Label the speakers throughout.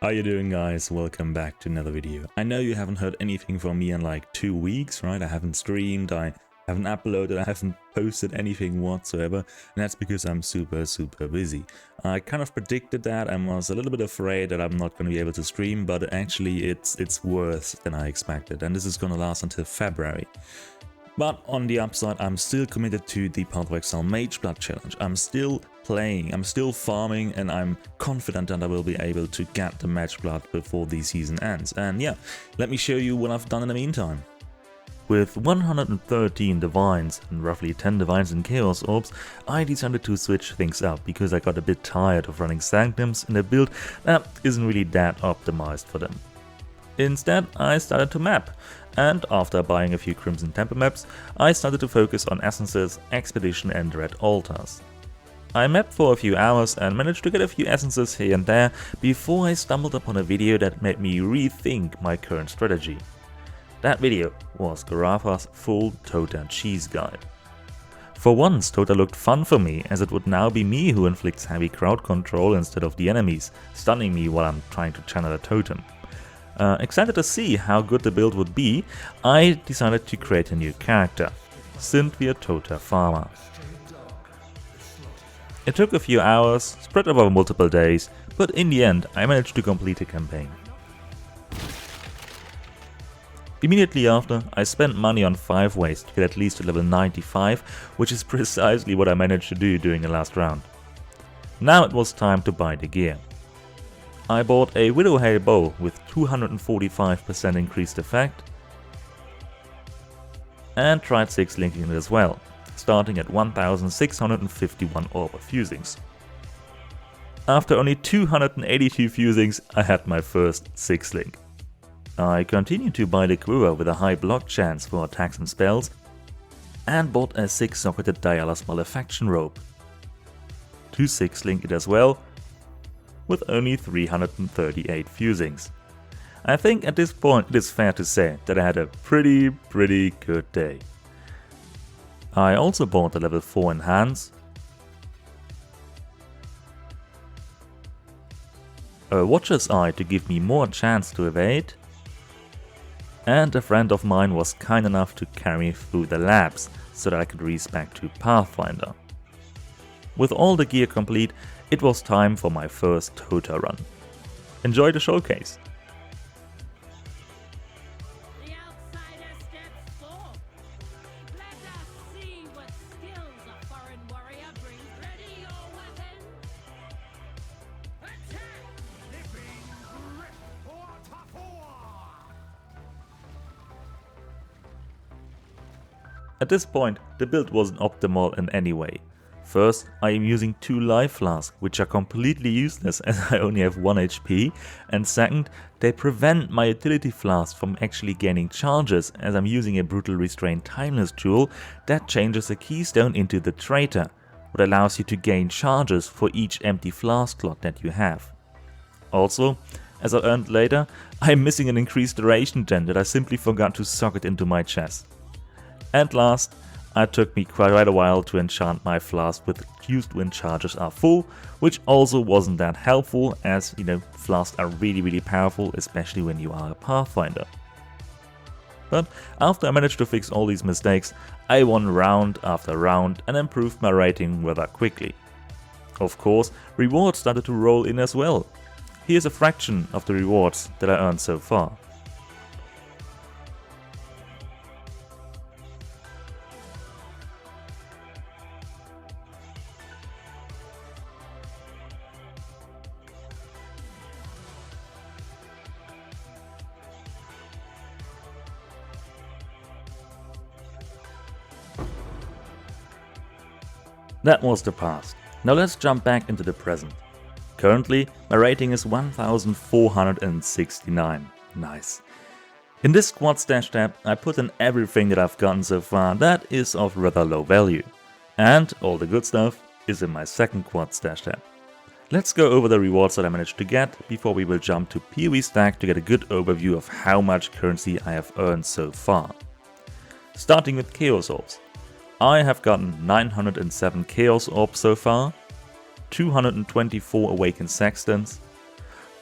Speaker 1: How you doing, guys? Welcome back to another video. I know you haven't heard anything from me in like 2 weeks, right? I haven't streamed, I haven't uploaded, I haven't posted anything whatsoever, and that's because I'm super busy. I kind of predicted that. I was a little bit afraid that I'm not going to be able to stream, but actually it's worse than I expected, and this is going to last until February. But on the upside, I'm still committed to the Path of Exile Mageblood challenge. I'm still playing, I'm still farming, and I'm confident that I will be able to get the Mageblood before the season ends. And yeah, let me show you what I've done in the meantime. With 113 Divines and roughly 10 Divines and Chaos Orbs, I decided to switch things up because I got a bit tired of running Sanctums in a build that isn't really that optimized for them. Instead, I started to map, and after buying a few Crimson Temple maps, I started to focus on Essences, Expedition and Red Altars. I mapped for a few hours and managed to get a few essences here and there before I stumbled upon a video that made me rethink my current strategy. That video was Garafa's full Tota cheese guide. For once, Tota looked fun for me, as it would now be me who inflicts heavy crowd control instead of the enemies, stunning me while I'm trying to channel a totem. Excited to see how good the build would be, I decided to create a new character, Cynthia Tota Farmer. It took a few hours, spread over multiple days, but in the end I managed to complete the campaign. Immediately after, I spent money on 5 ways to get at least to level 95, which is precisely what I managed to do during the last round. Now it was time to buy the gear. I bought a Widowhail bow with 245% increased effect and tried 6-linking it as well, starting at 1651 orb of fusings. After only 282 fusings, I had my first 6-link. I continued to buy the Quiver with a high block chance for attacks and spells and bought a 6-socketed Dialla's Malefaction robe. To 6-link it as well, with only 338 fusings. I think at this point it is fair to say that I had a pretty good day. I also bought the level 4 Enhance, a Watcher's Eye to give me more chance to evade, and a friend of mine was kind enough to carry me through the labs so that I could respec to Pathfinder. With all the gear complete, it was time for my first Tota run. Enjoy the showcase!
Speaker 2: The outsider steps forth. Let us see what skills a foreign warrior brings. Ready your weapon. Attack!
Speaker 3: Living grip for Tapua!
Speaker 1: At this point, the build wasn't optimal in any way. First, I am using 2 life flasks, which are completely useless as I only have 1 HP, and second, they prevent my utility flask from actually gaining charges as I'm using a Brutal Restraint Timeless tool that changes a keystone into the Traitor, what allows you to gain charges for each empty flask slot that you have. Also, as I learned later, I'm missing an increased duration gen that I simply forgot to socket into my chest. And last, it took me quite a while to enchant my flask with fused when charges are full, which also wasn't that helpful as, flasks are really powerful, especially when you are a Pathfinder. But after I managed to fix all these mistakes, I won round after round and improved my rating rather quickly. Of course, rewards started to roll in as well. Here's a fraction of the rewards that I earned so far. That was the past. Now let's jump back into the present. Currently, my rating is 1469. Nice. In this quad stash tab, I put in everything that I've gotten so far that is of rather low value. And all the good stuff is in my second quad stash tab. Let's go over the rewards that I managed to get before we will jump to PoE stack to get a good overview of how much currency I have earned so far. Starting with Chaos Orbs. I have gotten 907 Chaos Orbs so far, 224 Awakened Sextants,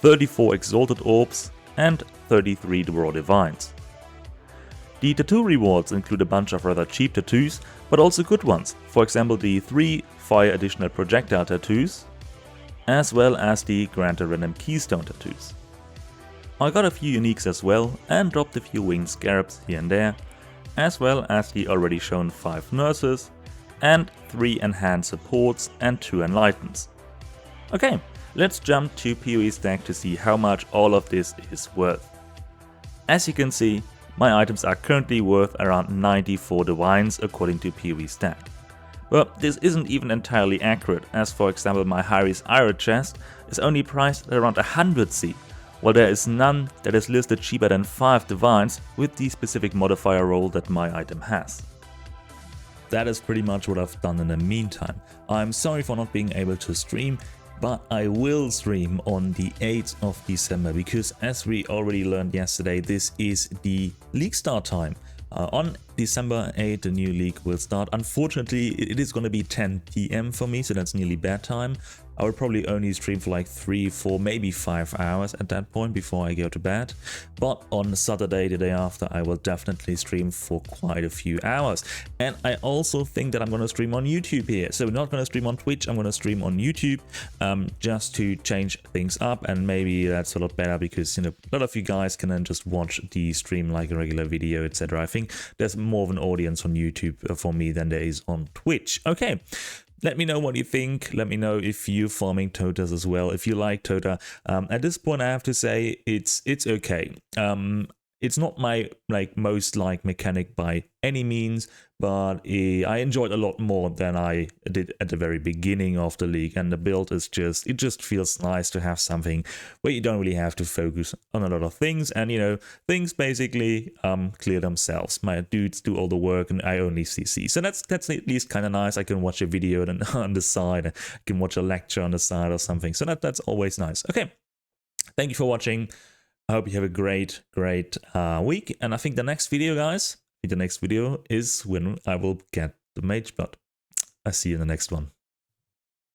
Speaker 1: 34 Exalted Orbs, and 33 Dwarf Divines. The tattoo rewards include a bunch of rather cheap tattoos, but also good ones, for example the 3 Fire Additional Projectile tattoos, as well as the Granted Random Keystone tattoos. I got a few uniques as well, and dropped a few winged scarabs here and there, as well as the already shown 5 nurses, and 3 enhanced supports and 2 enlightens. Okay, let's jump to PoE stack to see how much all of this is worth. As you can see, my items are currently worth around 94 divines according to PoE stack. Well, this isn't even entirely accurate, as for example my Hyris Iron chest is only priced at around 100 C, while there is none that is listed cheaper than 5 divines with the specific modifier roll that my item has. That is pretty much what I've done in the meantime. I'm sorry for not being able to stream, but I will stream on the 8th of December because, as we already learned yesterday, this is the league start time. On December 8th, the new league will start. Unfortunately, it is going to be 10 PM for me, so that's nearly bedtime. I will probably only stream for like 3, 4, maybe 5 hours at that point before I go to bed. But on Saturday, the day after, I will definitely stream for quite a few hours. And I also think that I'm going to stream on YouTube here. So we're not going to stream on Twitch, I'm going to stream on YouTube just to change things up. And maybe that's a lot better because, you know, a lot of you guys can then just watch the stream like a regular video, etc. I think there's more of an audience on YouTube for me than there is on Twitch. Okay. Let me know what you think. Let me know if you're farming Totas as well. If you like Tota, at this point I have to say it's okay. It's not my most liked mechanic by any means, but I enjoyed a lot more than I did at the very beginning of the league. And the build is it just feels nice to have something where you don't really have to focus on a lot of things, and you know, things basically clear themselves. My dudes do all the work, and I only CC. So that's at least kind of nice. I can watch a video on the side. I can watch a lecture on the side or something. So that's always nice. Okay, thank you for watching. I hope you have a great week, and I think the next video, guys, is when I will get the Mageblood. I'll see you in the next one.